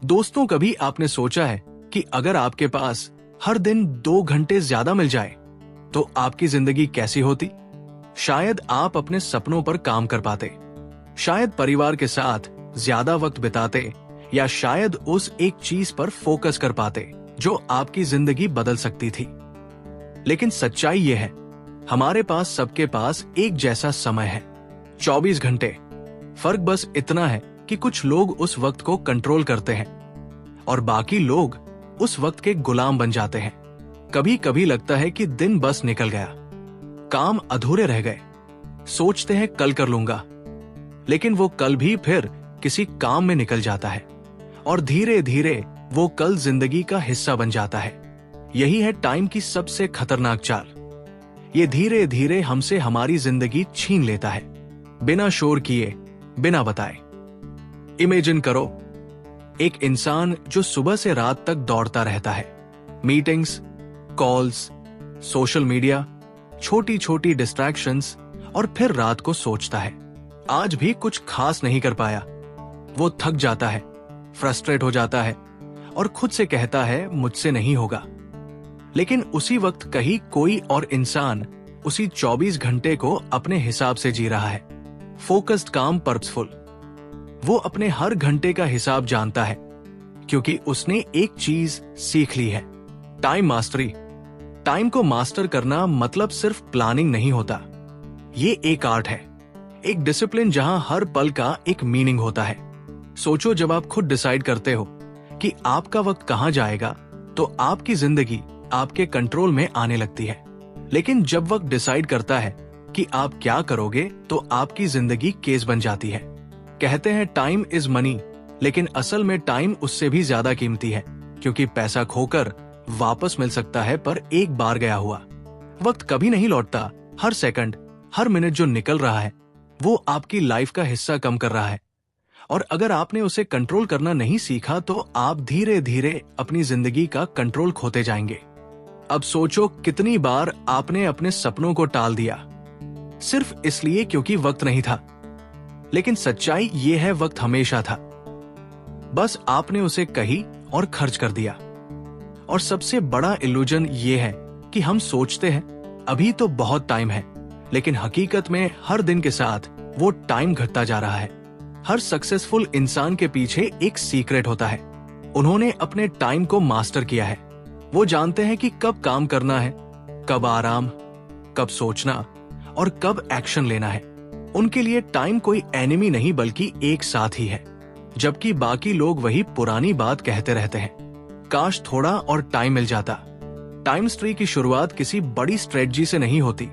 दोस्तों, कभी आपने सोचा है कि अगर आपके पास हर दिन 2 घंटे ज्यादा मिल जाए तो आपकी जिंदगी कैसी होती? शायद आप अपने सपनों पर काम कर पाते, शायद परिवार के साथ ज्यादा वक्त बिताते, या शायद उस एक चीज पर फोकस कर पाते जो आपकी जिंदगी बदल सकती थी। लेकिन सच्चाई यह है, हमारे पास सबके पास एक जैसा समय है, 24 घंटे। फर्क बस इतना है कि कुछ लोग उस वक्त को कंट्रोल करते हैं और बाकी लोग उस वक्त के गुलाम बन जाते हैं। कभी कभी लगता है कि दिन बस निकल गया, काम अधूरे रह गए, सोचते हैं कल कर लूंगा, लेकिन वो कल भी फिर किसी काम में निकल जाता है और धीरे धीरे वो कल जिंदगी का हिस्सा बन जाता है। यही है टाइम की सबसे खतरनाक चाल। ये धीरे धीरे हमसे हमारी जिंदगी छीन लेता है, बिना शोर किए, बिना बताए। इमेजिन करो, एक इंसान जो सुबह से रात तक दौड़ता रहता है, मीटिंग्स, कॉल्स, सोशल मीडिया, छोटी छोटी डिस्ट्रैक्शंस, और फिर रात को सोचता है आज भी कुछ खास नहीं कर पाया। वो थक जाता है, फ्रस्ट्रेट हो जाता है और खुद से कहता है मुझसे नहीं होगा। लेकिन उसी वक्त कहीं कोई और इंसान उसी 24 घंटे को अपने हिसाब से जी रहा है, फोकस्ड, काम, पर्पसफुल। वो अपने हर घंटे का हिसाब जानता है क्योंकि उसने एक चीज सीख ली है, टाइम मास्टरी। टाइम को मास्टर करना मतलब सिर्फ प्लानिंग नहीं होता, ये एक आर्ट है, एक डिसिप्लिन जहां हर पल का एक मीनिंग होता है। सोचो, जब आप खुद डिसाइड करते हो कि आपका वक्त कहां जाएगा तो आपकी जिंदगी आपके कंट्रोल में आने लगती है। लेकिन जब वक्त डिसाइड करता है कि आप क्या करोगे तो आपकी जिंदगी केस बन जाती है। कहते हैं टाइम इज मनी, लेकिन असल में टाइम उससे भी ज्यादा कीमती है, क्योंकि पैसा खोकर वापस मिल सकता है पर एक बार गया हुआ वक्त कभी नहीं लौटता। हर सेकंड, हर मिनट जो निकल रहा है वो आपकी लाइफ का हिस्सा कम कर रहा है, और अगर आपने उसे कंट्रोल करना नहीं सीखा तो आप धीरे धीरे अपनी जिंदगी का कंट्रोल खोते जाएंगे। अब सोचो, कितनी बार आपने अपने सपनों को टाल दिया सिर्फ इसलिए क्योंकि वक्त नहीं था। लेकिन सच्चाई ये है, वक्त हमेशा था, बस आपने उसे कहीं और खर्च कर दिया। और सबसे बड़ा इल्यूजन ये है कि हम सोचते हैं अभी तो बहुत टाइम है, लेकिन हकीकत में हर दिन के साथ वो टाइम घटता जा रहा है। हर सक्सेसफुल इंसान के पीछे एक सीक्रेट होता है, उन्होंने अपने टाइम को मास्टर किया है। वो जानते हैं कि कब काम करना है, कब आराम, कब सोचना और कब एक्शन लेना है। उनके लिए टाइम कोई एनिमी नहीं बल्कि एक साथी है, जबकि बाकी लोग वही पुरानी बात कहते रहते हैं, काश थोड़ा और टाइम मिल जाता। टाइम स्ट्री की शुरुआत किसी बड़ी स्ट्रेटजी से नहीं होती,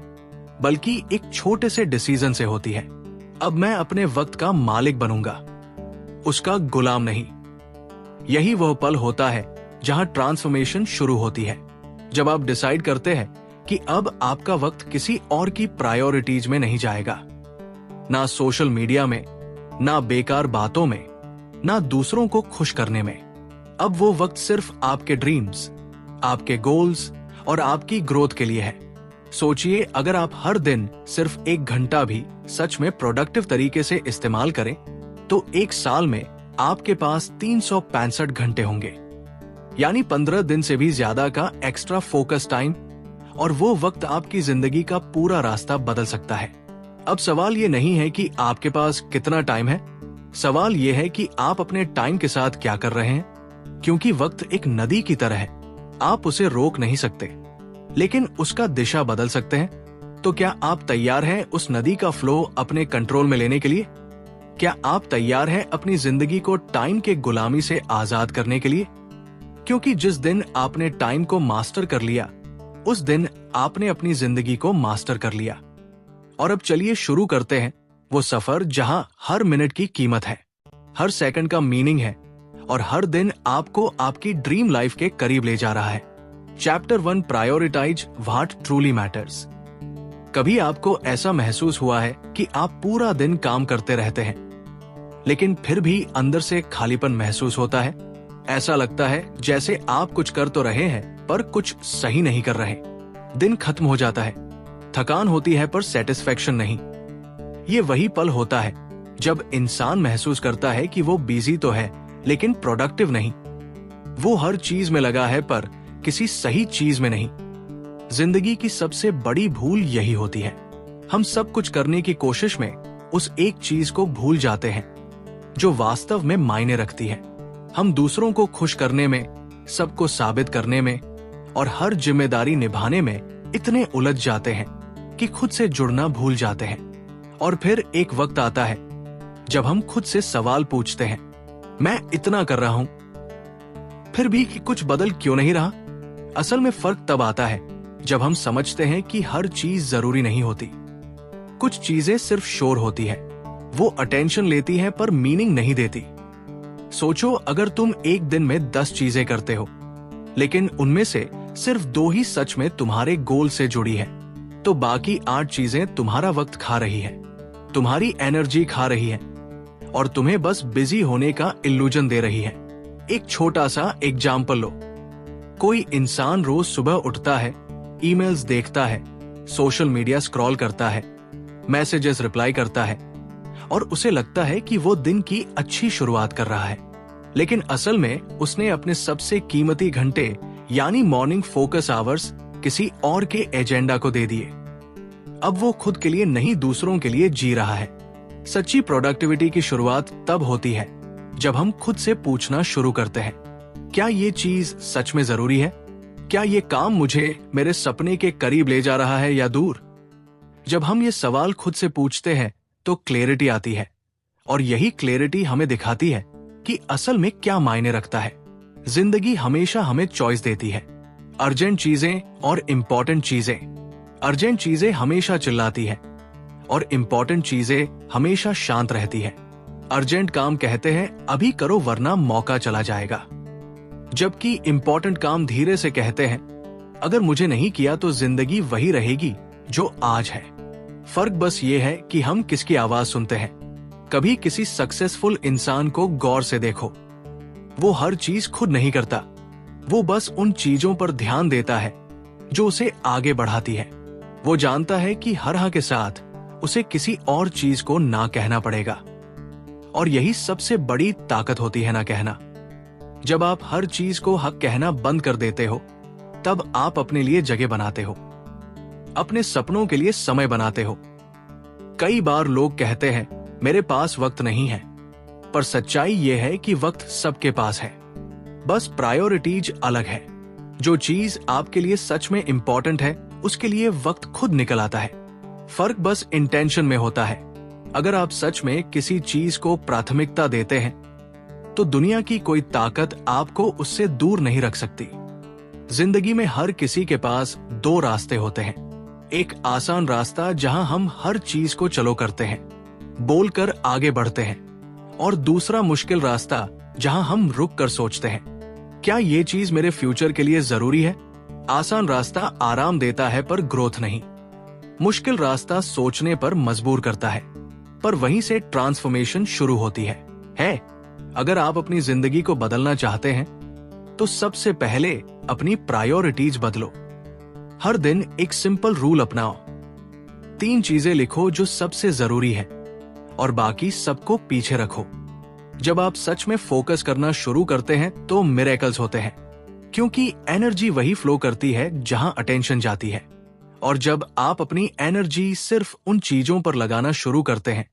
बल्कि एक छोटे से डिसीजन से होती है। अब मैं अपने वक्त का मालिक बनूंगा, उसका गुलाम नहीं। यही वह पल होता है जहां ट्रांसफॉर्मेशन शुरू होती है, जब आप डिसाइड करते हैं कि अब आपका वक्त किसी और की प्रायोरिटीज में नहीं जाएगा, ना सोशल मीडिया में, ना बेकार बातों में, ना दूसरों को खुश करने में। अब वो वक्त सिर्फ आपके ड्रीम्स, आपके गोल्स और आपकी ग्रोथ के लिए है। सोचिए, अगर आप हर दिन सिर्फ 1 घंटा भी सच में प्रोडक्टिव तरीके से इस्तेमाल करें तो एक साल में आपके पास 365 घंटे होंगे, यानी 15 दिन से भी ज्यादा का एक्स्ट्रा फोकस टाइम, और वो वक्त आपकी जिंदगी का पूरा रास्ता बदल सकता है। अब सवाल ये नहीं है कि आपके पास कितना टाइम है, सवाल ये है कि आप अपने टाइम के साथ क्या कर रहे हैं। क्योंकि वक्त एक नदी की तरह है, आप उसे रोक नहीं सकते, लेकिन उसका दिशा बदल सकते हैं। तो क्या आप तैयार हैं उस नदी का फ्लो अपने कंट्रोल में लेने के लिए? क्या आप तैयार हैं अपनी जिंदगी को टाइम के गुलामी से आजाद करने के लिए? क्योंकि जिस दिन आपने टाइम को मास्टर कर लिया, उस दिन आपने अपनी जिंदगी को मास्टर कर लिया। और अब चलिए शुरू करते हैं वो सफर जहां हर मिनट की कीमत है, हर सेकंड का मीनिंग है, और हर दिन आपको आपकी ड्रीम लाइफ के करीब ले जा रहा है। Chapter 1, prioritize what truly matters. कभी आपको ऐसा महसूस हुआ है कि आप पूरा दिन काम करते रहते हैं, लेकिन फिर भी अंदर से खालीपन महसूस होता है? ऐसा लगता है जैसे आप कुछ कर तो रहे हैं पर कुछ सही नहीं कर रहे। दिन खत्म हो जाता है, थकान होती है पर सेटिस्फेक्शन नहीं। ये वही पल होता है जब इंसान महसूस करता है कि वो बिजी तो है, लेकिन प्रोडक्टिव नहीं। वो हर चीज में लगा है पर किसी सही चीज में नहीं। जिंदगी की सबसे बड़ी भूल यही होती है। हम सब कुछ करने की कोशिश में उस एक चीज को भूल जाते हैं जो वास्तव में मायने रखती है। हम दूसरों को खुश करने में, सबको साबित करने में और हर जिम्मेदारी निभाने में इतने उलझ जाते हैं कि खुद से जुड़ना भूल जाते हैं। और फिर एक वक्त आता है जब हम खुद से सवाल पूछते हैं, मैं इतना कर रहा हूं फिर भी कुछ बदल क्यों नहीं रहा? असल में फर्क तब आता है जब हम समझते हैं कि हर चीज जरूरी नहीं होती। कुछ चीजें सिर्फ शोर होती है, वो अटेंशन लेती हैं पर मीनिंग नहीं देती। सोचो, अगर तुम एक दिन में 10 चीजें करते हो लेकिन उनमें से सिर्फ 2 ही सच में तुम्हारे गोल से जुड़ी है, तो बाकी 8 चीजें तुम्हारा वक्त खा रही है, तुम्हारी एनर्जी खा रही है और तुम्हें बस बिजी होने का इल्यूजन दे रही है। एक छोटा सा एग्जाम्पल लो। कोई इंसान रोज सुबह उठता है, ईमेल्स देखता है, सोशल मीडिया स्क्रॉल करता है, मैसेजेस रिप्लाई करता है और उसे लगता है कि वो दिन की अच्छी शुरुआत कर रहा है। लेकिन असल में उसने अपने सबसे कीमती घंटे यानी मॉर्निंग फोकस आवर्स किसी और के एजेंडा को दे दिए। अब वो खुद के लिए नहीं, दूसरों के लिए जी रहा है। सच्ची प्रोडक्टिविटी की शुरुआत तब होती है जब हम खुद से पूछना शुरू करते हैं, क्या ये चीज सच में जरूरी है? क्या ये काम मुझे मेरे सपने के करीब ले जा रहा है या दूर? जब हम ये सवाल खुद से पूछते हैं तो क्लैरिटी आती है और यही क्लैरिटी हमें दिखाती है कि असल में क्या मायने रखता है। जिंदगी हमेशा हमें चॉइस देती है, अर्जेंट चीजें और इम्पोर्टेंट चीजें। अर्जेंट चीजें हमेशा चिल्लाती है और इम्पोर्टेंट चीजें हमेशा शांत रहती है। अर्जेंट काम कहते हैं अभी करो वरना मौका चला जाएगा, जबकि इम्पोर्टेंट काम धीरे से कहते हैं अगर मुझे नहीं किया तो जिंदगी वही रहेगी जो आज है। फर्क बस ये है कि हम किसकी आवाज सुनते हैं। कभी किसी सक्सेसफुल इंसान को गौर से देखो, वो हर चीज खुद नहीं करता, वो बस उन चीजों पर ध्यान देता है जो उसे आगे बढ़ाती है। वो जानता है कि हर हाँ के साथ उसे किसी और चीज को ना कहना पड़ेगा और यही सबसे बड़ी ताकत होती है, ना कहना। जब आप हर चीज को हक कहना बंद कर देते हो तब आप अपने लिए जगह बनाते हो, अपने सपनों के लिए समय बनाते हो। कई बार लोग कहते हैं मेरे पास वक्त नहीं है, पर सच्चाई यह है कि वक्त सबके पास है, बस प्रायोरिटीज अलग है। जो चीज आपके लिए सच में इंपॉर्टेंट है उसके लिए वक्त खुद निकल आता है। फर्क बस इंटेंशन में होता है। अगर आप सच में किसी चीज को प्राथमिकता देते हैं तो दुनिया की कोई ताकत आपको उससे दूर नहीं रख सकती। जिंदगी में हर किसी के पास 2 रास्ते होते हैं, एक आसान रास्ता जहां हम हर चीज को चलो करते हैं, बोलकर आगे बढ़ते हैं, और दूसरा मुश्किल रास्ता जहां हम रुक कर सोचते हैं, क्या ये चीज मेरे फ्यूचर के लिए जरूरी है? आसान रास्ता आराम देता है पर ग्रोथ नहीं। मुश्किल रास्ता सोचने पर मजबूर करता है, पर वहीं से ट्रांसफॉर्मेशन शुरू होती है। अगर आप अपनी जिंदगी को बदलना चाहते हैं तो सबसे पहले अपनी प्रायोरिटीज बदलो। हर दिन एक सिंपल रूल अपनाओ। 3 चीजें लिखो जो सबसे जरूरी है और बाकी सबको पीछे रखो। जब आप सच में फोकस करना शुरू करते हैं तो मिरेकल्स होते हैं, क्योंकि एनर्जी वही फ्लो करती है जहां अटेंशन जाती है। और जब आप अपनी एनर्जी सिर्फ उन चीजों पर लगाना शुरू करते हैं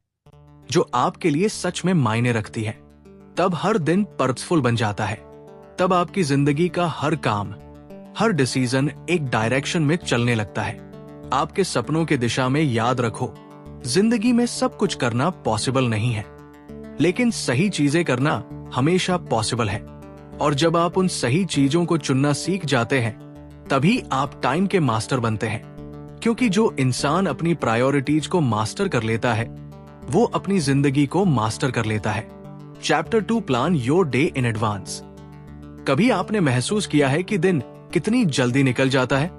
जो आपके लिए सच में मायने रखती है, तब हर दिन पर्पसफुल बन जाता है। तब आपकी जिंदगी का हर काम, हर डिसीजन एक डायरेक्शन में चलने लगता है, आपके सपनों की दिशा में। याद रखो, जिंदगी में सब कुछ करना पॉसिबल नहीं है, लेकिन सही चीजें करना हमेशा पॉसिबल है। और जब आप उन सही चीजों को चुनना सीख जाते हैं तभी आप टाइम के मास्टर बनते हैं, क्योंकि जो इंसान अपनी प्रायोरिटीज को मास्टर कर लेता है वो अपनी जिंदगी को मास्टर कर लेता है। Chapter 2, plan your day in advance. कभी आपने महसूस किया है कि दिन कितनी जल्दी निकल जाता है?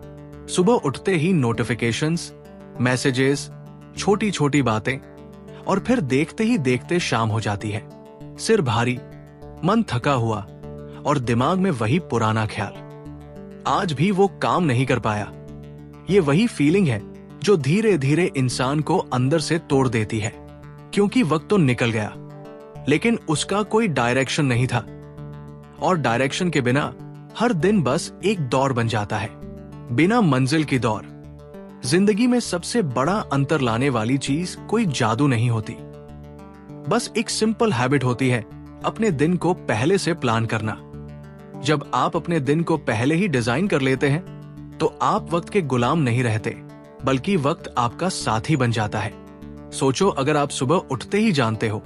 सुबह उठते ही नोटिफिकेशंस, मैसेजेस, छोटी छोटी बातें, और फिर देखते ही देखते शाम हो जाती है। सिर भारी, मन थका हुआ और दिमाग में वही पुराना ख्याल, आज भी वो काम नहीं कर पाया। ये वही फीलिंग है जो धीरे धीरे इंसान को अंदर से तोड़ देती है, क्योंकि वक्त तो निकल गया लेकिन उसका कोई डायरेक्शन नहीं था। और डायरेक्शन के बिना हर दिन बस एक दौड़ बन जाता है, बिना मंजिल की दौड़। जिंदगी में सबसे बड़ा अंतर लाने वाली चीज कोई जादू नहीं होती, बस एक सिंपल हैबिट होती है, अपने दिन को पहले से प्लान करना। जब आप अपने दिन को पहले ही डिजाइन कर लेते हैं तो आप वक्त के गुलाम नहीं रहते, बल्कि वक्त आपका साथी बन जाता है। सोचो, अगर आप सुबह उठते ही जानते हो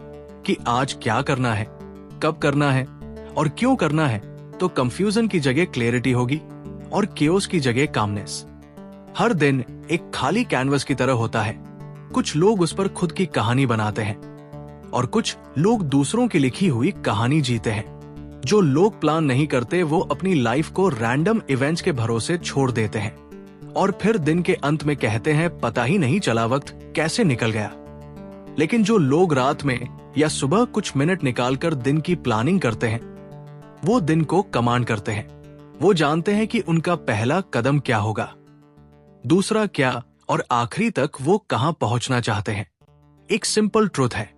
कि आज क्या करना है, कब करना है और क्यों करना है, तो कंफ्यूजन की जगह क्लैरिटी होगी और केओस की जगह कामनेस। हर दिन एक खाली कैनवस की तरह होता है। कुछ लोग उस पर खुद की कहानी बनाते हैं और कुछ लोग दूसरों की लिखी हुई कहानी जीते हैं। जो लोग प्लान नहीं करते वो अपनी लाइफ को रैंडम इवेंट्स के भरोसे छोड़ देते हैं और फिर दिन के अंत में कहते हैं पता ही नहीं चला वक्त कैसे निकल गया। लेकिन जो लोग रात में या सुबह कुछ मिनट निकालकर दिन की प्लानिंग करते हैं, वो दिन को कमांड करते हैं। वो जानते हैं कि उनका पहला कदम क्या होगा, दूसरा क्या और आखिरी तक वो कहां पहुंचना चाहते हैं। एक सिंपल ट्रुथ है,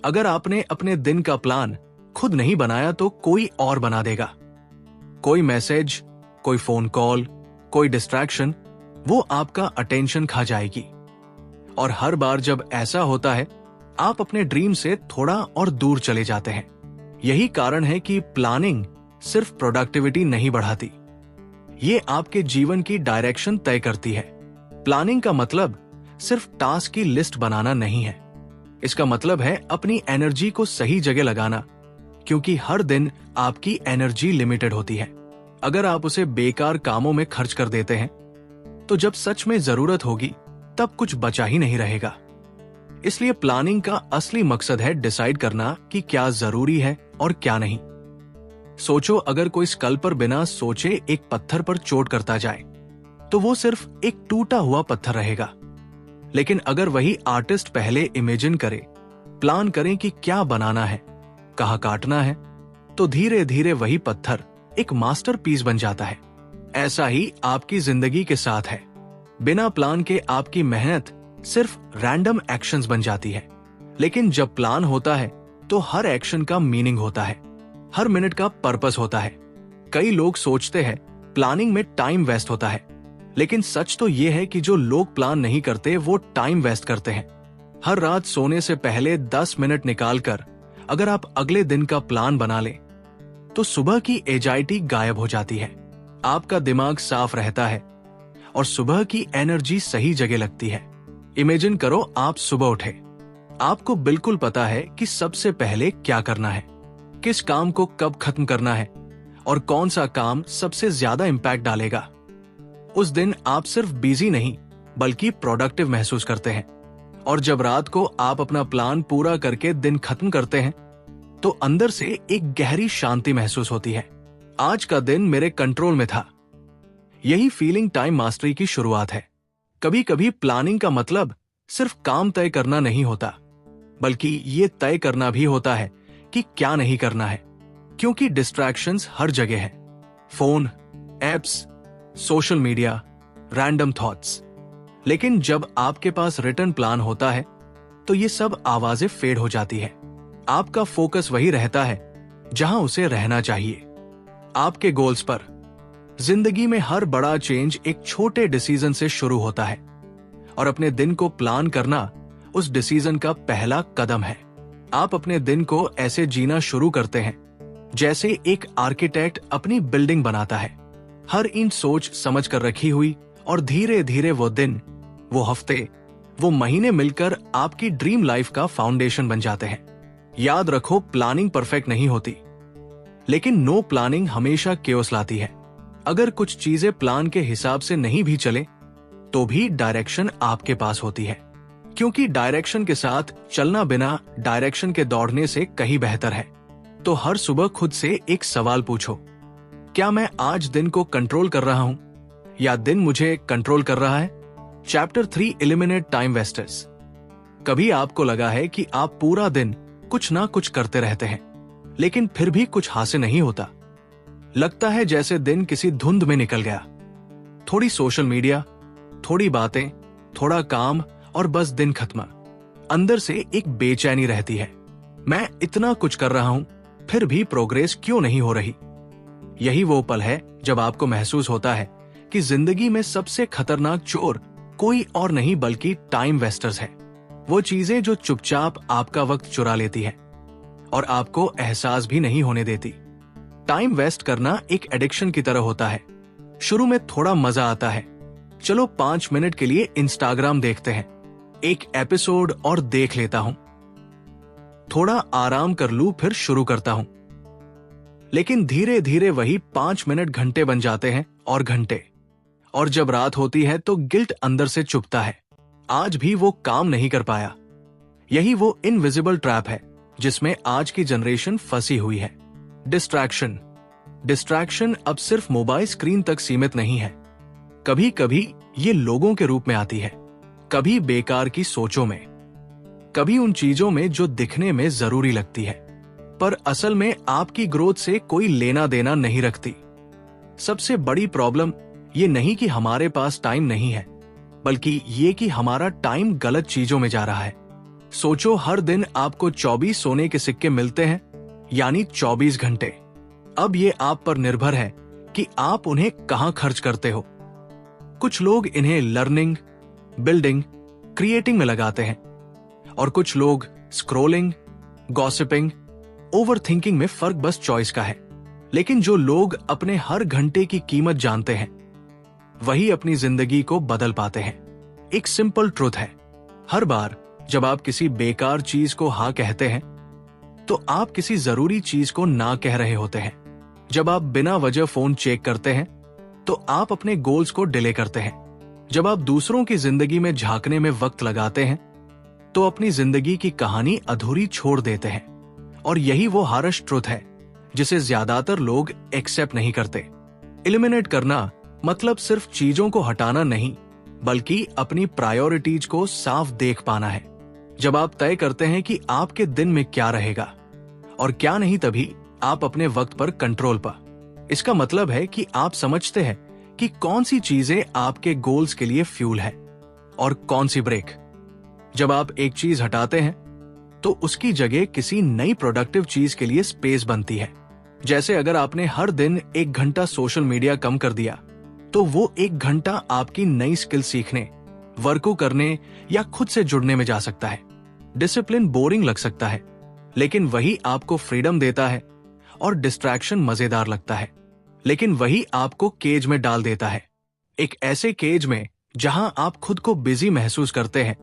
अगर आपने अपने दिन का प्लान खुद नहीं बनाया तो कोई और बना देगा। कोई मैसेज, कोई फोन कॉल, कोई डिस्ट्रैक्शन, वो आपका अटेंशन खा जाएगी। और हर बार जब ऐसा होता है, आप अपने ड्रीम से थोड़ा और दूर चले जाते हैं। यही कारण है कि प्लानिंग सिर्फ प्रोडक्टिविटी नहीं बढ़ाती, ये आपके जीवन की डायरेक्शन तय करती है। प्लानिंग का मतलब सिर्फ टास्क की लिस्ट बनाना नहीं है, इसका मतलब है अपनी एनर्जी को सही जगह लगाना, क्योंकि हर दिन आपकी एनर्जी लिमिटेड होती है। अगर आप उसे बेकार कामों में खर्च कर देते हैं तो जब सच में जरूरत होगी तब कुछ बचा ही नहीं रहेगा। इसलिए प्लानिंग का असली मकसद है डिसाइड करना कि क्या जरूरी है और क्या नहीं। सोचो, अगर कोई स्कल्पर बिना सोचे एक पत्थर पर चोट करता जाए तो वो सिर्फ एक टूटा हुआ पत्थर रहेगा। लेकिन अगर वही आर्टिस्ट पहले इमेजिन करे, प्लान करें कि क्या बनाना है, कहां काटना है, तो धीरे धीरे वही पत्थर एक मास्टरपीस बन जाता है। ऐसा ही आपकी जिंदगी के साथ है। बिना प्लान के आपकी मेहनत सिर्फ रैंडम एक्शंस बन जाती है, लेकिन जब प्लान होता है तो हर एक्शन का मीनिंग होता है, हर मिनट का पर्पस होता है। कई लोग सोचते हैं प्लानिंग में टाइम वेस्ट होता है, लेकिन सच तो ये है कि जो लोग प्लान नहीं करते वो टाइम वेस्ट करते हैं। हर रात सोने से पहले 10 मिनट निकालकर अगर आप अगले दिन का प्लान बना लें तो सुबह की एजाइटी गायब हो जाती है, आपका दिमाग साफ रहता है और सुबह की एनर्जी सही जगह लगती है। इमेजिन करो, आप सुबह उठे, आपको बिल्कुल पता है कि सबसे पहले क्या करना है, किस काम को कब खत्म करना है और कौन सा काम सबसे ज्यादा इंपैक्ट डालेगा। उस दिन आप सिर्फ बिजी नहीं बल्कि प्रोडक्टिव महसूस करते हैं। और जब रात को आप अपना प्लान पूरा करके दिन खत्म करते हैं तो अंदर से एक गहरी शांति महसूस होती है। आज का दिन मेरे कंट्रोल में था। यही फीलिंग टाइम मास्टरी की शुरुआत है। कभी कभी प्लानिंग का मतलब सिर्फ काम तय करना नहीं होता, बल्कि ये तय करना भी होता है कि क्या नहीं करना है, क्योंकि डिस्ट्रैक्शंस हर जगह है। Phone, apps, social media, random thoughts. लेकिन जब आपके पास रिटन प्लान होता है तो ये सब आवाजें फेड हो जाती है। आपका फोकस वही रहता है जहां उसे रहना चाहिए, आपके गोल्स पर। जिंदगी में हर बड़ा चेंज एक छोटे डिसीजन से शुरू होता है और अपने दिन को प्लान करना उस डिसीजन का पहला कदम है। आप अपने दिन को ऐसे जीना शुरू करते हैं जैसे एक आर्किटेक्ट अपनी बिल्डिंग बनाता है, हर इंच सोच समझ कर रखी हुई, और धीरे धीरे वो दिन, वो हफ्ते, वो महीने मिलकर आपकी ड्रीम लाइफ का फाउंडेशन बन जाते हैं। याद रखो, प्लानिंग परफेक्ट नहीं होती, लेकिन नो प्लानिंग हमेशा केओस लाती है। अगर कुछ चीजें प्लान के हिसाब से नहीं भी चले तो भी डायरेक्शन आपके पास होती है, क्योंकि डायरेक्शन के साथ चलना बिना डायरेक्शन के दौड़ने से कहीं बेहतर है। तो हर सुबह खुद से एक सवाल पूछो, क्या मैं आज दिन को कंट्रोल कर रहा हूं या दिन मुझे कंट्रोल कर रहा है? Chapter 3, eliminate time wasters. कभी आपको लगा है कि आप पूरा दिन कुछ ना कुछ करते रहते हैं लेकिन फिर भी कुछ हासिल नहीं होता? लगता है जैसे दिन किसी धुंध में निकल गया। थोड़ी सोशल मीडिया, थोड़ी बातें, थोड़ा काम और बस दिन खत्म। अंदर से एक बेचैनी रहती है। मैं इतना कुछ कर रहा हूं, फिर भी प्रोग्रेस क्यों नहीं हो रही? यही वो पल है जब आपको महसूस होता है कि जिंदगी में सबसे खतरनाक चोर कोई और नहीं बल्कि टाइम वेस्टर्स है। वो चीजें जो चुपचाप आपका वक्त चुरा लेती है और आपको एहसास भी नहीं होने देती। टाइम वेस्ट करना एक एडिक्शन की तरह होता है। शुरू में थोड़ा मजा आता है, चलो 5 मिनट के लिए इंस्टाग्राम देखते हैं, एक एपिसोड और देख लेता हूं, थोड़ा आराम कर लूं, फिर शुरू करता हूं। लेकिन धीरे धीरे वही 5 मिनट घंटे बन जाते हैं और घंटे, और जब रात होती है तो गिल्ट अंदर से चुभता है, आज भी वो काम नहीं कर पाया। यही वो इनविजिबल ट्रैप है जिसमें आज की जनरेशन फंसी हुई है। डिस्ट्रैक्शन अब सिर्फ मोबाइल स्क्रीन तक सीमित नहीं है। कभी कभी ये लोगों के रूप में आती है, कभी बेकार की सोचों में, कभी उन चीजों में जो दिखने में जरूरी लगती है पर असल में आपकी ग्रोथ से कोई लेना देना नहीं रखती। सबसे बड़ी प्रॉब्लम ये नहीं कि हमारे पास टाइम नहीं है, बल्कि ये कि हमारा टाइम गलत चीजों में जा रहा है। सोचो, हर दिन आपको 24 सोने के सिक्के मिलते हैं, यानी 24 घंटे। अब ये आप पर निर्भर है कि आप उन्हें कहां खर्च करते हो। कुछ लोग इन्हें लर्निंग, बिल्डिंग, क्रिएटिंग में लगाते हैं और कुछ लोग स्क्रोलिंग, गॉसिपिंग, ओवरथिंकिंग में। फर्क बस चॉइस का है। लेकिन जो लोग अपने हर घंटे की कीमत जानते हैं वही अपनी जिंदगी को बदल पाते हैं। एक सिंपल ट्रुथ है, हर बार जब आप किसी बेकार चीज को हाँ कहते हैं तो आप किसी जरूरी चीज को ना कह रहे होते हैं। जब आप बिना वजह फोन चेक करते हैं तो आप अपने गोल्स को डिले करते हैं। जब आप दूसरों की जिंदगी में झांकने में वक्त लगाते हैं तो अपनी जिंदगी की कहानी अधूरी छोड़ देते हैं। और यही वो हार्श ट्रुथ है जिसे ज्यादातर लोग एक्सेप्ट नहीं करते। एलिमिनेट करना मतलब सिर्फ चीजों को हटाना नहीं, बल्कि अपनी प्रायोरिटीज को साफ देख पाना है। जब आप तय करते हैं कि आपके दिन में क्या रहेगा और क्या नहीं, तभी आप अपने वक्त पर कंट्रोल पा। इसका मतलब है कि आप समझते हैं कि कौन सी चीजें आपके गोल्स के लिए फ्यूल है और कौन सी ब्रेक। जब आप एक चीज हटाते हैं तो उसकी जगह किसी नई प्रोडक्टिव चीज के लिए स्पेस बनती है। जैसे अगर आपने हर दिन 1 घंटा सोशल मीडिया कम कर दिया तो वो 1 घंटा आपकी नई स्किल सीखने, वर्क करने या खुद से जुड़ने में जा सकता है। डिसिप्लिन बोरिंग लग सकता है, लेकिन वही आपको फ्रीडम देता है, और डिस्ट्रैक्शन मजेदार लगता है, लेकिन वही आपको केज में डाल देता है। एक ऐसे केज में जहां आप खुद को बिजी महसूस करते हैं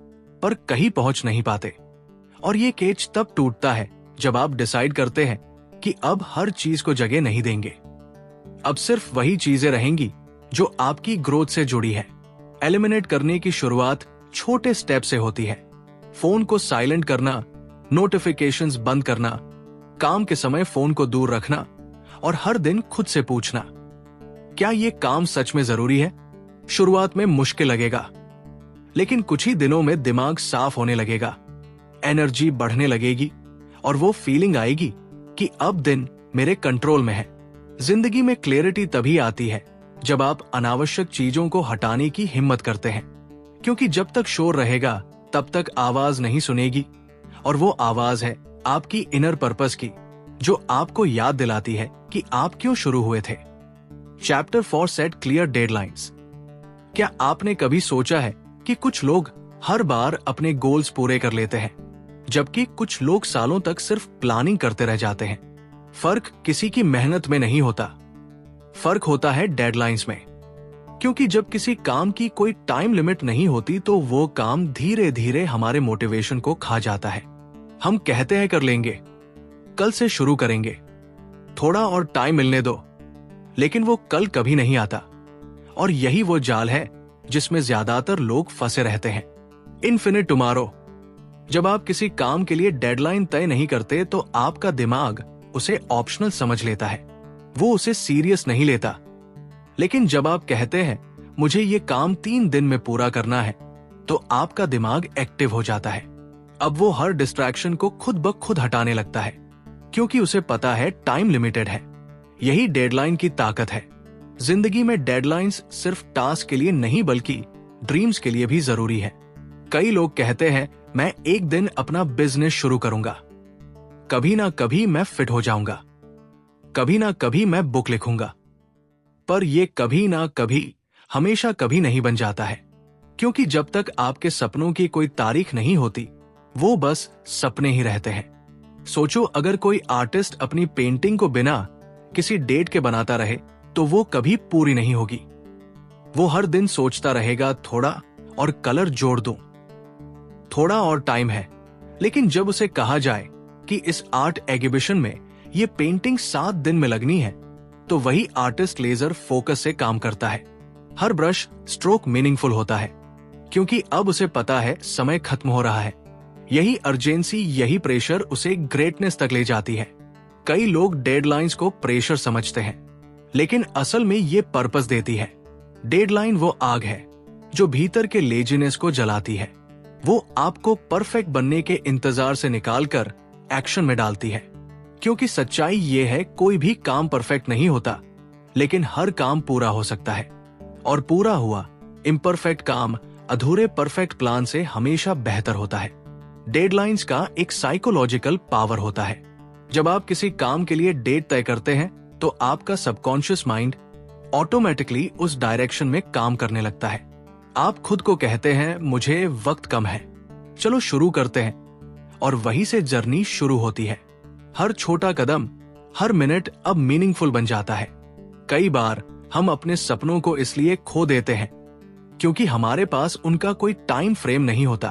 पर कहीं पहुंच नहीं पाते। और ये केज तब टूटता है जब आप डिसाइड करते हैं कि अब हर चीज को जगह नहीं देंगे। अब सिर्फ वही चीजें रहेंगी जो आपकी ग्रोथ से जुड़ी है। एलिमिनेट करने की शुरुआत छोटे स्टेप से होती है। फोन को साइलेंट करना, नोटिफिकेशंस बंद करना, काम के समय फोन को दूर रखना और हर दिन खुद से पूछना, क्या ये काम सच में जरूरी है? शुरुआत में मुश्किल लगेगा, लेकिन कुछ ही दिनों में दिमाग साफ होने लगेगा, एनर्जी बढ़ने लगेगी और वो फीलिंग आएगी कि अब दिन मेरे कंट्रोल में है। जिंदगी में क्लैरिटी तभी आती है जब आप अनावश्यक चीजों को हटाने की हिम्मत करते हैं, क्योंकि जब तक शोर रहेगा तब तक आवाज नहीं सुनेगी, और वो आवाज है आपकी इनर पर्पस की, जो आपको याद दिलाती है कि आप क्यों शुरू हुए थे। Chapter 4 set clear deadlines. क्या आपने कभी सोचा है कि कुछ लोग हर बार अपने गोल्स पूरे कर लेते हैं, जबकि कुछ लोग सालों तक सिर्फ प्लानिंग करते रह जाते हैं? फर्क किसी की मेहनत में नहीं होता, फर्क होता है डेडलाइंस में। क्योंकि जब किसी काम की कोई टाइम लिमिट नहीं होती तो वो काम धीरे धीरे हमारे मोटिवेशन को खा जाता है। हम कहते हैं कर लेंगे, कल से शुरू करेंगे, थोड़ा और टाइम मिलने दो, लेकिन वो कल कभी नहीं आता। और यही वो जाल है जिसमें ज्यादातर लोग फंसे रहते हैं। Infinite tomorrow. जब आप किसी काम के लिए डेडलाइन तय नहीं करते तो आपका दिमाग उसे ऑप्शनल समझ लेता है, वो उसे सीरियस नहीं लेता। लेकिन जब आप कहते हैं मुझे ये काम 3 दिन में पूरा करना है, तो आपका दिमाग एक्टिव हो जाता है। अब वो हर डिस्ट्रैक्शन को खुद ब खुद हटाने लगता है, क्योंकि उसे पता है टाइम लिमिटेड है। यही डेडलाइन की ताकत है। जिंदगी में डेडलाइंस सिर्फ टास्क के लिए नहीं बल्कि ड्रीम्स के लिए भी जरूरी है। कई लोग कहते हैं मैं एक दिन अपना बिजनेस शुरू करूंगा, कभी ना कभी मैं फिट हो जाऊंगा, कभी ना कभी मैं बुक लिखूंगा। पर ये कभी ना कभी हमेशा कभी नहीं बन जाता है, क्योंकि जब तक आपके सपनों की कोई तारीख नहीं होती, वो बस सपने ही रहते हैं। सोचो, अगर कोई आर्टिस्ट अपनी पेंटिंग को बिना किसी डेट के बनाता रहे तो वो कभी पूरी नहीं होगी। वो हर दिन सोचता रहेगा, थोड़ा और कलर जोड़ दूं, थोड़ा और टाइम है। लेकिन जब उसे कहा जाए कि इस आर्ट एग्जीबिशन में ये पेंटिंग 7 दिन में लगनी है, तो वही आर्टिस्ट लेजर फोकस से काम करता है। हर ब्रश स्ट्रोक मीनिंगफुल होता है, क्योंकि अब उसे पता है समय खत्म हो रहा है। यही अर्जेंसी, यही प्रेशर उसे ग्रेटनेस तक ले जाती है। कई लोग डेडलाइंस को प्रेशर समझते हैं, लेकिन असल में ये पर्पस देती है। डेडलाइन वो आग है जो भीतर के लेजीनेस को जलाती है। वो आपको परफेक्ट बनने के इंतजार से निकालकर एक्शन में डालती है। क्योंकि सच्चाई ये है, कोई भी काम परफेक्ट नहीं होता, लेकिन हर काम पूरा हो सकता है। और पूरा हुआ इम्परफेक्ट काम अधूरे परफेक्ट प्लान से हमेशा बेहतर होता है। डेडलाइंस का एक साइकोलॉजिकल पावर होता है। जब आप किसी काम के लिए डेट तय करते हैं, तो आपका सबकॉन्शियस माइंड ऑटोमेटिकली उस डायरेक्शन में काम करने लगता है। आप खुद को कहते हैं, मुझे वक्त कम है, चलो शुरू करते हैं, और वहीं से जर्नी शुरू होती है। हर छोटा कदम, हर मिनट अब मीनिंगफुल बन जाता है। कई बार हम अपने सपनों को इसलिए खो देते हैं क्योंकि हमारे पास उनका कोई टाइम फ्रेम नहीं होता।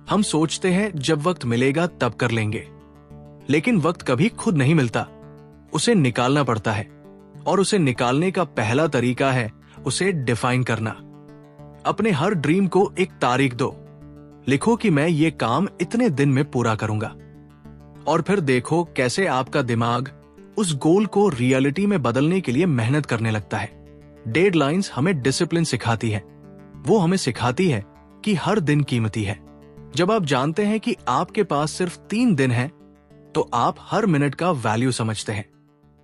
हम सोचते हैं जब वक्त मिलेगा तब कर लेंगे, लेकिन वक्त कभी खुद नहीं मिलता, उसे निकालना पड़ता है। और उसे निकालने का पहला तरीका है उसे डिफाइन करना। अपने हर ड्रीम को एक तारीख दो। लिखो कि मैं ये काम इतने दिन में पूरा करूंगा, और फिर देखो कैसे आपका दिमाग उस गोल को रियलिटी में बदलने के लिए मेहनत करने लगता है। डेडलाइंस हमें डिसिप्लिन सिखाती है। वो हमें सिखाती है कि हर दिन कीमती है। जब आप जानते हैं कि आपके पास सिर्फ 3 दिन हैं, तो आप हर मिनट का वैल्यू समझते हैं।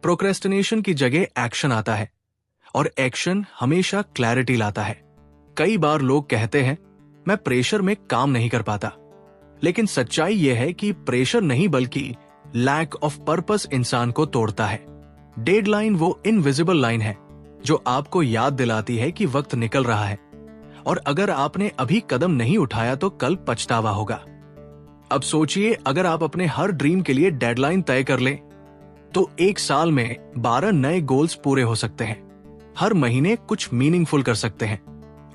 प्रोक्रेस्टिनेशन की जगह एक्शन आता है, और एक्शन हमेशा क्लैरिटी लाता है। कई बार लोग कहते हैं, मैं प्रेशर में काम नहीं कर पाता, लेकिन सच्चाई यह है कि प्रेशर नहीं बल्कि लैक ऑफ पर्पस इंसान को तोड़ता है। डेडलाइन वो इनविजिबल लाइन है जो आपको याद दिलाती है कि वक्त निकल रहा है, और अगर आपने अभी कदम नहीं उठाया तो कल पछतावा होगा। अब सोचिए, अगर आप अपने हर ड्रीम के लिए डेडलाइन तय कर लें, तो 1 साल में 12 नए गोल्स पूरे हो सकते हैं। हर महीने कुछ मीनिंगफुल कर सकते हैं।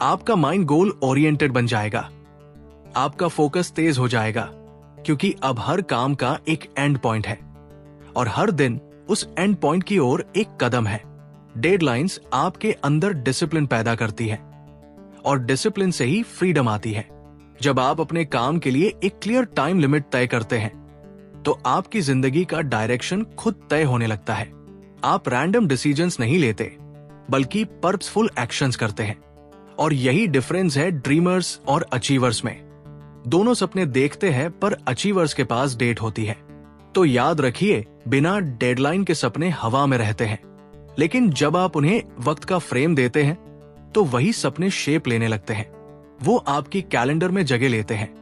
आपका माइंड गोल ओरिएंटेड बन जाएगा, आपका फोकस तेज हो जाएगा, क्योंकि अब हर काम का एक एंड पॉइंट है, और हर दिन उस एंड पॉइंट की ओर एक कदम है। डेडलाइंस आपके अंदर डिसिप्लिन पैदा करती है, और डिसिप्लिन से ही फ्रीडम आती है। जब आप अपने काम के लिए एक क्लियर टाइम लिमिट तय करते हैं, तो आपकी जिंदगी का डायरेक्शन खुद तय होने लगता है। आप रैंडम डिसीजंस नहीं लेते, बल्कि पर्पसफुल एक्शंस करते हैं। और यही डिफरेंस है ड्रीमर्स और अचीवर्स में। दोनों सपने देखते हैं, पर अचीवर्स के पास डेट होती है। तो याद रखिए, बिना डेडलाइन के सपने हवा में रहते हैं, लेकिन जब आप उन्हें वक्त का फ्रेम देते हैं, तो वही सपने शेप लेने लगते हैं। वो आपकी कैलेंडर में जगह लेते हैं,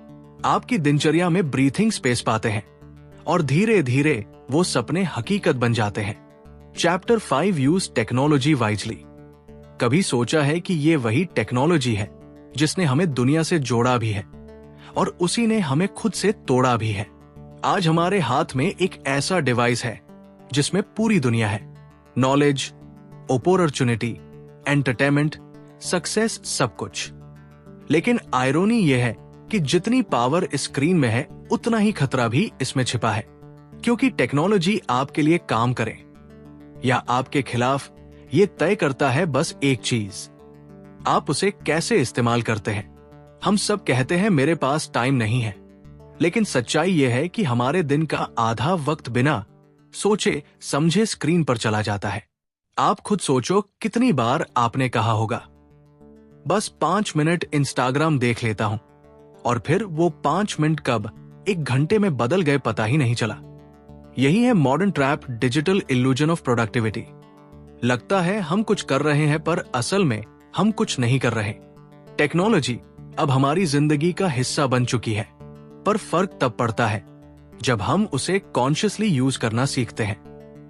आपकी दिनचर्या में ब्रीथिंग स्पेस पाते हैं, और धीरे धीरे वो सपने हकीकत बन जाते हैं। Chapter 5 use technology wisely. कभी सोचा है कि ये वही टेक्नोलॉजी है जिसने हमें दुनिया से जोड़ा भी है, और उसी ने हमें खुद से तोड़ा भी है। आज हमारे हाथ में एक ऐसा डिवाइस है जिसमें पूरी दुनिया है। नॉलेज, अपॉर्चुनिटी, एंटरटेनमेंट, सक्सेस, सब कुछ। लेकिन आयरोनी यह है कि जितनी पावर स्क्रीन में है, उतना ही खतरा भी इसमें छिपा है। क्योंकि टेक्नोलॉजी आपके लिए काम करे या आपके खिलाफ, ये तय करता है बस एक चीज, आप उसे कैसे इस्तेमाल करते हैं। हम सब कहते हैं मेरे पास टाइम नहीं है, लेकिन सच्चाई यह है कि हमारे दिन का आधा वक्त बिना सोचे समझे स्क्रीन पर चला जाता है। आप खुद सोचो, कितनी बार आपने कहा होगा, बस 5 मिनट इंस्टाग्राम देख लेता हूं, और फिर वो 5 मिनट कब 1 घंटे में बदल गए पता ही नहीं चला। यही है modern trap, digital illusion of productivity. लगता है हम कुछ कर रहे हैं, पर असल में हम कुछ नहीं कर रहे। टेक्नोलॉजी अब हमारी जिंदगी का हिस्सा बन चुकी है, पर फर्क तब पड़ता है जब हम उसे कॉन्शियसली यूज करना सीखते हैं,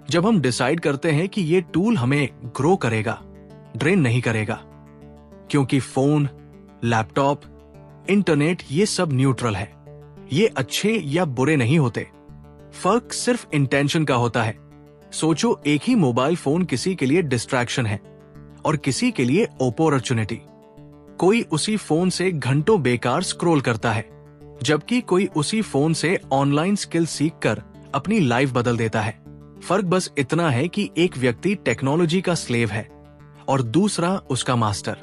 जब हम डिसाइड करते हैं कि ये टूल हमें ग्रो करेगा, ड्रेन नहीं करेगा। क्योंकि फोन, लैपटॉप, इंटरनेट ये सब न्यूट्रल है, ये अच्छे या बुरे नहीं होते। फर्क सिर्फ इंटेंशन का होता है। सोचो, एक ही मोबाइल फोन किसी के लिए डिस्ट्रैक्शन है और किसी के लिए अपॉर्चुनिटी। कोई उसी फोन से घंटों बेकार स्क्रॉल करता है, जबकि कोई उसी फोन से ऑनलाइन स्किल सीखकर अपनी लाइफ बदल देता है। फर्क बस इतना है कि एक व्यक्ति टेक्नोलॉजी का स्लेव है और दूसरा उसका मास्टर।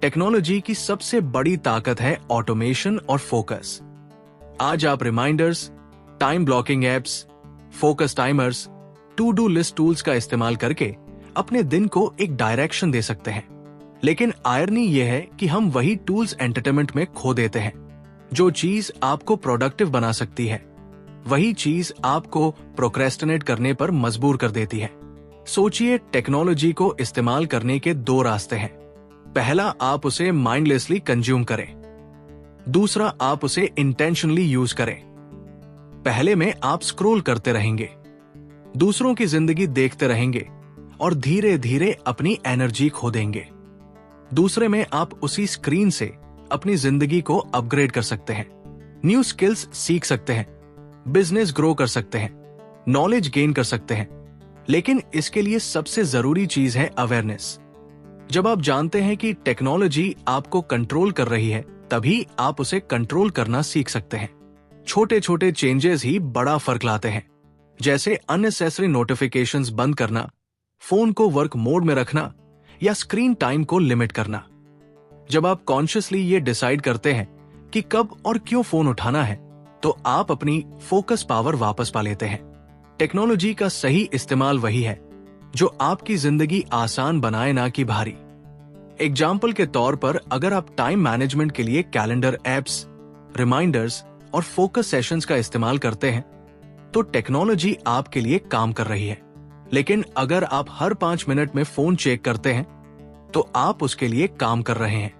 टेक्नोलॉजी की सबसे बड़ी ताकत है ऑटोमेशन और फोकस। आज आप reminders, time blocking apps, focus timers, to do list tools का इस्तेमाल करके अपने दिन को एक डायरेक्शन दे सकते हैं। लेकिन आयरनी यह है कि हम वही टूल्स एंटरटेनमेंट में खो देते हैं। जो चीज आपको प्रोडक्टिव बना सकती है, वही चीज आपको प्रोक्रेस्टिनेट करने पर मजबूर कर देती है। सोचिए, टेक्नोलॉजी को इस्तेमाल करने के दो रास्ते हैं। पहला, आप उसे माइंडलेसली कंज्यूम करें। दूसरा, आप उसे इंटेंशनली यूज करें। पहले में आप स्क्रॉल करते रहेंगे, दूसरों की जिंदगी देखते रहेंगे और धीरे धीरे अपनी एनर्जी खो देंगे। दूसरे में आप उसी स्क्रीन से अपनी जिंदगी को अपग्रेड कर सकते हैं, न्यू स्किल्स सीख सकते हैं, बिजनेस ग्रो कर सकते हैं, नॉलेज गेन कर सकते हैं। लेकिन इसके लिए सबसे जरूरी चीज है अवेयरनेस। जब आप जानते हैं कि टेक्नोलॉजी आपको कंट्रोल कर रही है, तभी आप उसे कंट्रोल करना सीख सकते हैं। छोटे छोटे चेंजेस ही बड़ा फर्क लाते हैं, जैसे अननेसेसरी नोटिफिकेशंस बंद करना, फोन को वर्क मोड में रखना या स्क्रीन टाइम को लिमिट करना। जब आप कॉन्शियसली ये डिसाइड करते हैं कि कब और क्यों फोन उठाना है, तो आप अपनी फोकस पावर वापस पा लेते हैं। टेक्नोलॉजी का सही इस्तेमाल वही है जो आपकी जिंदगी आसान बनाए, ना कि भारी। एग्जाम्पल के तौर पर, अगर आप टाइम मैनेजमेंट के लिए कैलेंडर एप्स, रिमाइंडर्स और फोकस सेशंस का इस्तेमाल करते हैं, तो टेक्नोलॉजी आपके लिए काम कर रही है। लेकिन अगर आप हर 5 मिनट में फोन चेक करते हैं, तो आप उसके लिए काम कर रहे हैं।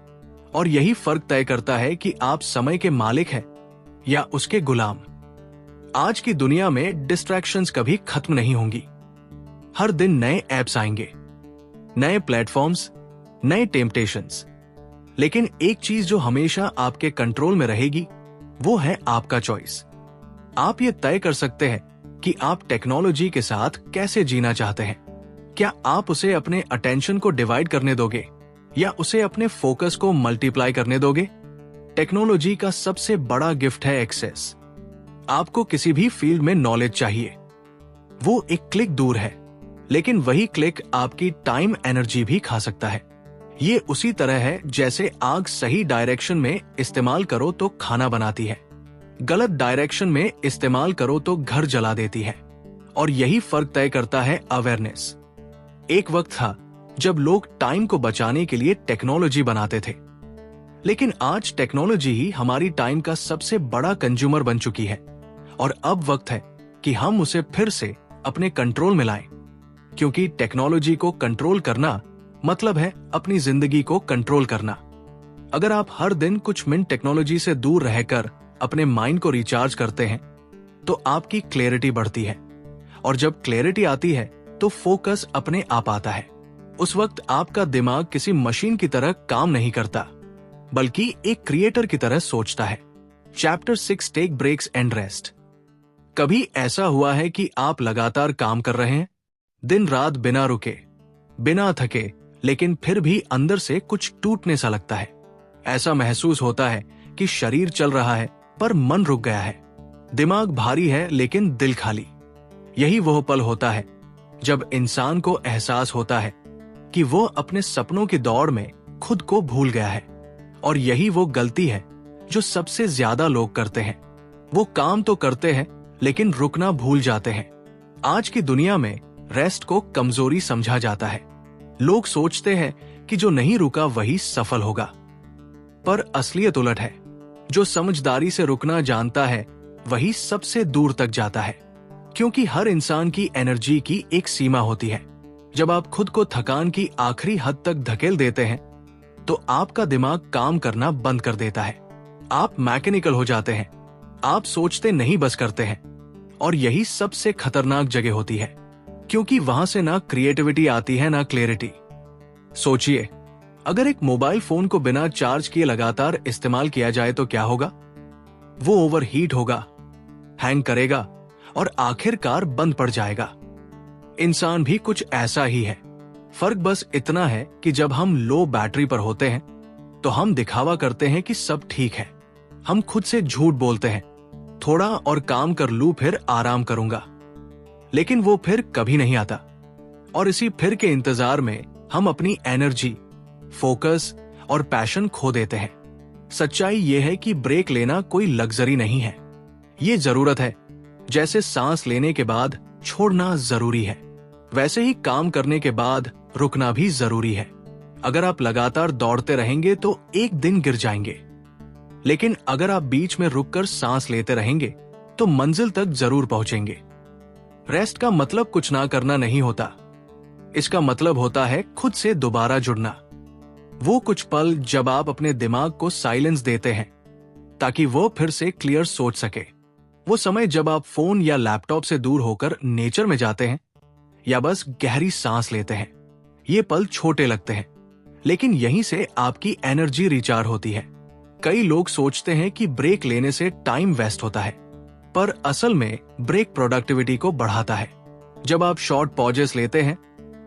और यही फर्क तय करता है कि आप समय के मालिक हैं या उसके गुलाम। आज की दुनिया में डिस्ट्रैक्शंस कभी खत्म नहीं होंगी। हर दिन नए ऐप्स आएंगे, नए प्लेटफॉर्म्स, नए टेम्पटेशंस। लेकिन एक चीज जो हमेशा आपके कंट्रोल में रहेगी, वो है आपका चॉइस। आप ये तय कर सकते हैं कि आप टेक्नोलॉजी के साथ कैसे जीना चाहते हैं। क्या आप उसे अपने अटेंशन को डिवाइड करने दोगे या उसे अपने फोकस को मल्टीप्लाई करने दोगे? टेक्नोलॉजी का सबसे बड़ा गिफ्ट है एक्सेस। आपको किसी भी फील्ड में नॉलेज चाहिए, वो एक क्लिक दूर है। लेकिन वही क्लिक आपकी टाइम एनर्जी भी खा सकता है। ये उसी तरह है जैसे आग सही डायरेक्शन में इस्तेमाल करो तो खाना बनाती है, गलत डायरेक्शन में इस्तेमाल करो तो घर जला देती है। और यही फर्क तय करता है अवेयरनेस। एक वक्त था जब लोग टाइम को बचाने के लिए टेक्नोलॉजी बनाते थे, लेकिन आज टेक्नोलॉजी ही हमारी टाइम का सबसे बड़ा कंज्यूमर बन चुकी है। और अब वक्त है कि हम उसे फिर से अपने कंट्रोल में लाएं, क्योंकि टेक्नोलॉजी को कंट्रोल करना मतलब है अपनी जिंदगी को कंट्रोल करना। अगर आप हर दिन कुछ मिनट टेक्नोलॉजी से दूर रहकर अपने माइंड को रिचार्ज करते हैं, तो आपकी क्लैरिटी बढ़ती है। और जब क्लैरिटी आती है, तो फोकस अपने आप आता है। उस वक्त आपका दिमाग किसी मशीन की तरह काम नहीं करता, बल्कि एक क्रिएटर की तरह सोचता है। Chapter 6, take breaks and rest. कभी ऐसा हुआ है कि आप लगातार काम कर रहे हैं, दिन रात बिना रुके, बिना थके, लेकिन फिर भी अंदर से कुछ टूटने सा लगता है। ऐसा महसूस होता है कि शरीर चल रहा है पर मन रुक गया है, दिमाग भारी है लेकिन दिल खाली। यही वह पल होता है जब इंसान को एहसास होता है कि वो अपने सपनों की दौड़ में खुद को भूल गया है। और यही वो गलती है जो सबसे ज्यादा लोग करते हैं। वो काम तो करते हैं लेकिन रुकना भूल जाते हैं। आज की दुनिया में रेस्ट को कमजोरी समझा जाता है। लोग सोचते हैं कि जो नहीं रुका वही सफल होगा, पर असलियत उलट है। जो समझदारी से रुकना जानता है वही सबसे दूर तक जाता है, क्योंकि हर इंसान की एनर्जी की एक सीमा होती है। जब आप खुद को थकान की आखिरी हद तक धकेल देते हैं, तो आपका दिमाग काम करना बंद कर देता है। आप मैकेनिकल हो जाते हैं, आप सोचते नहीं बस करते हैं, और यही सबसे खतरनाक जगह होती है, क्योंकि वहां से ना क्रिएटिविटी आती है ना क्लैरिटी। सोचिए, अगर एक मोबाइल फोन को बिना चार्ज किए लगातार इस्तेमाल किया जाए तो क्या होगा? वो ओवरहीट होगा, हैंग करेगा और आखिरकार बंद पड़ जाएगा। इंसान भी कुछ ऐसा ही है। फर्क बस इतना है कि जब हम लो बैटरी पर होते हैं तो हम दिखावा करते हैं कि सब ठीक है। हम खुद से झूठ बोलते हैं, थोड़ा और काम कर लूं फिर आराम करूंगा, लेकिन वो फिर कभी नहीं आता। और इसी फिर के इंतजार में हम अपनी एनर्जी, फोकस और पैशन खो देते हैं। सच्चाई यह है कि ब्रेक लेना कोई लग्जरी नहीं है, ये जरूरत है। जैसे सांस लेने के बाद छोड़ना जरूरी है, वैसे ही काम करने के बाद रुकना भी जरूरी है। अगर आप लगातार दौड़ते रहेंगे तो एक दिन गिर जाएंगे, लेकिन अगर आप बीच में रुककर सांस लेते रहेंगे तो मंजिल तक जरूर पहुंचेंगे। रेस्ट का मतलब कुछ ना करना नहीं होता, इसका मतलब होता है खुद से दोबारा जुड़ना। वो कुछ पल जब आप अपने दिमाग को साइलेंस देते हैं ताकि वो फिर से क्लियर सोच सके। वो समय जब आप फोन या लैपटॉप से दूर होकर नेचर में जाते हैं या बस गहरी सांस लेते हैं। ये पल छोटे लगते हैं, लेकिन यहीं से आपकी एनर्जी रिचार्ज होती है। कई लोग सोचते हैं कि ब्रेक लेने से टाइम वेस्ट होता है, पर असल में ब्रेक प्रोडक्टिविटी को बढ़ाता है। जब आप शॉर्ट पॉजेस लेते हैं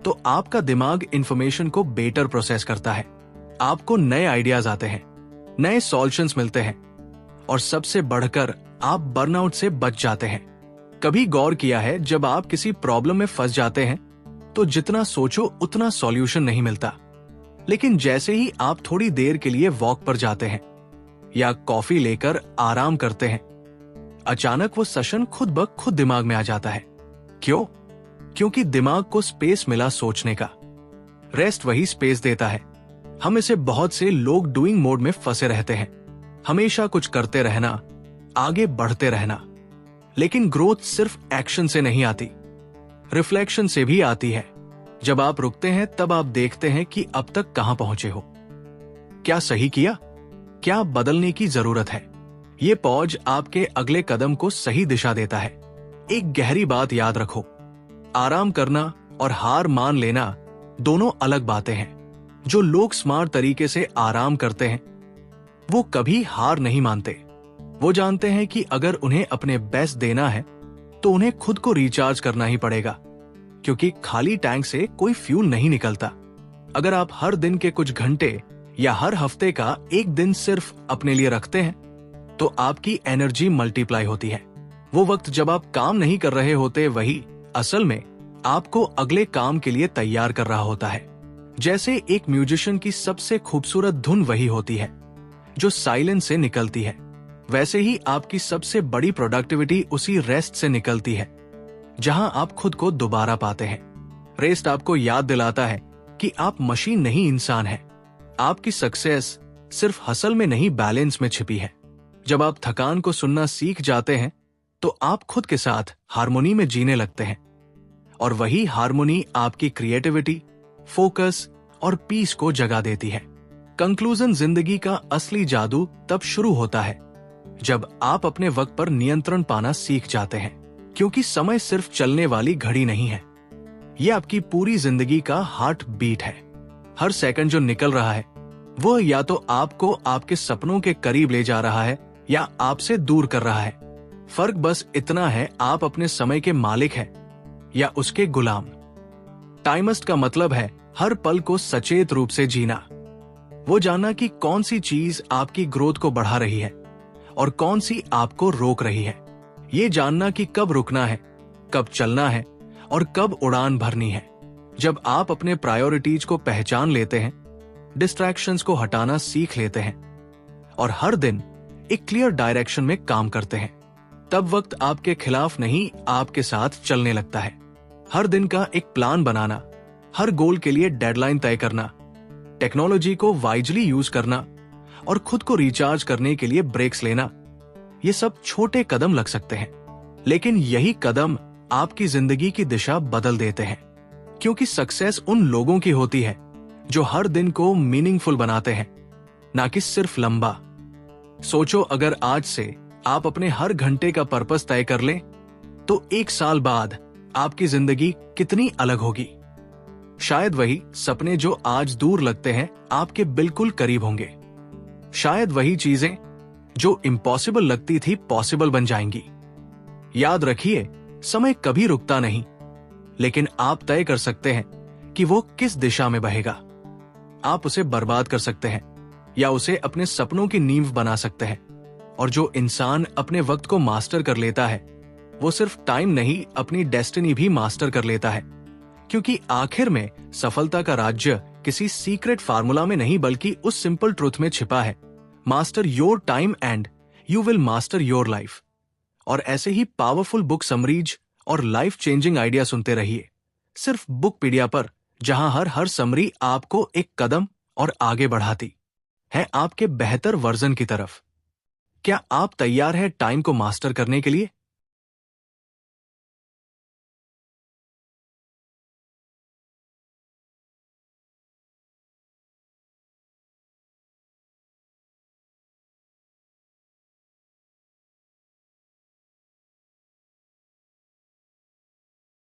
तो आपका दिमाग इंफॉर्मेशन को बेटर प्रोसेस करता है। आपको नए आइडियाज आते हैं, नए सॉल्यूशंस मिलते हैं, और सबसे बढ़कर आप बर्नआउट से बच जाते हैं। कभी गौर किया है, जब आप किसी प्रॉब्लम में फंस जाते हैं तो जितना सोचो उतना सॉल्यूशन नहीं मिलता, लेकिन जैसे ही आप थोड़ी देर के लिए वॉक पर जाते हैं या कॉफी लेकर आराम करते हैं, अचानक वो सेशन खुद ब खुद दिमाग में आ जाता है। क्यों? क्योंकि दिमाग को स्पेस मिला सोचने का। रेस्ट वही स्पेस देता है। हम इसे बहुत से लोग डूइंग मोड में फंसे रहते हैं, हमेशा कुछ करते रहना, आगे बढ़ते रहना। लेकिन ग्रोथ सिर्फ एक्शन से नहीं आती, रिफ्लेक्शन से भी आती है। जब आप रुकते हैं तब आप देखते हैं कि अब तक कहां पहुंचे हो, क्या सही किया, क्या बदलने की जरूरत है। ये पॉज आपके अगले कदम को सही दिशा देता है। एक गहरी बात याद रखो, आराम करना और हार मान लेना दोनों अलग बातें हैं। जो लोग स्मार्ट तरीके से आराम करते हैं वो कभी हार नहीं मानते। वो जानते हैं कि अगर उन्हें अपने बेस्ट देना है तो उन्हें खुद को रिचार्ज करना ही पड़ेगा, क्योंकि खाली टैंक से कोई फ्यूल नहीं निकलता। अगर आप हर दिन के कुछ घंटे या हर हफ्ते का एक दिन सिर्फ अपने लिए रखते हैं तो आपकी एनर्जी मल्टीप्लाई होती है। वो वक्त जब आप काम नहीं कर रहे होते, वही असल में आपको अगले काम के लिए तैयार कर रहा होता है। जैसे एक म्यूजिशियन की सबसे खूबसूरत धुन वही होती है जो साइलेंस से निकलती है, वैसे ही आपकी सबसे बड़ी प्रोडक्टिविटी उसी रेस्ट से निकलती है जहां आप खुद को दोबारा पाते हैं। रेस्ट आपको याद दिलाता है कि आप मशीन नहीं, इंसान हैं। आपकी सक्सेस सिर्फ हसल में नहीं, बैलेंस में छिपी है। जब आप थकान को सुनना सीख जाते हैं तो आप खुद के साथ हार्मोनी में जीने लगते हैं, और वही हार्मोनी आपकी क्रिएटिविटी, फोकस और पीस को जगा देती है। कंक्लूजन, जिंदगी का असली जादू तब शुरू होता है जब आप अपने वक्त पर नियंत्रण पाना सीख जाते हैं, क्योंकि समय सिर्फ चलने वाली घड़ी नहीं है, यह आपकी पूरी जिंदगी का हार्ट बीट है। हर सेकंड जो निकल रहा है वो या तो आपको आपके सपनों के करीब ले जा रहा है या आपसे दूर कर रहा है। फर्क बस इतना है, आप अपने समय के मालिक हैं या उसके गुलाम। टाइमिस्ट का मतलब है हर पल को सचेत रूप से जीना। वो जानना कि कौन सी चीज आपकी ग्रोथ को बढ़ा रही है और कौन सी आपको रोक रही है। ये जानना कि कब रुकना है, कब चलना है और कब उड़ान भरनी है। जब आप अपने प्रायोरिटीज को पहचान लेते हैं, डिस्ट्रैक्शंस को हटाना सीख लेते हैं और हर दिन एक क्लियर डायरेक्शन में काम करते हैं, तब वक्त आपके खिलाफ नहीं, आपके साथ चलने लगता है। हर दिन का एक प्लान बनाना, हर गोल के लिए डेडलाइन तय करना, टेक्नोलॉजी को वाइजली यूज करना और खुद को रिचार्ज करने के लिए ब्रेक्स लेना, ये सब छोटे कदम लग सकते हैं, लेकिन यही कदम आपकी जिंदगी की दिशा बदल देते हैं। क्योंकि सक्सेस उन लोगों की होती है जो हर दिन को मीनिंगफुल बनाते हैं, ना कि सिर्फ लंबा। सोचो, अगर आज से आप अपने हर घंटे का पर्पस तय कर लें तो 1 साल बाद आपकी जिंदगी कितनी अलग होगी। शायद वही सपने जो आज दूर लगते हैं आपके बिल्कुल करीब होंगे। शायद वही चीजें जो इम्पॉसिबल लगती थी पॉसिबल बन जाएंगी। याद रखिए, समय कभी रुकता नहीं, लेकिन आप तय कर सकते हैं कि वो किस दिशा में बहेगा। आप उसे बर्बाद कर सकते हैं या उसे अपने सपनों की नींव बना सकते हैं। और जो इंसान अपने वक्त को मास्टर कर लेता है वो सिर्फ टाइम नहीं, अपनी डेस्टिनी भी मास्टर कर लेता है। क्योंकि आखिर में सफलता का राज्य किसी सीक्रेट फार्मूला में नहीं बल्कि उस सिंपल ट्रुथ में छिपा है, master your time and you will master your life. और ऐसे ही पावरफुल बुक समरीज और लाइफ चेंजिंग आइडिया सुनते रहिए सिर्फ बुकपीडिया पर, जहां हर समरी आपको एक कदम और आगे बढ़ाती है आपके बेहतर वर्जन की तरफ। क्या आप तैयार हैं टाइम को मास्टर करने के लिए?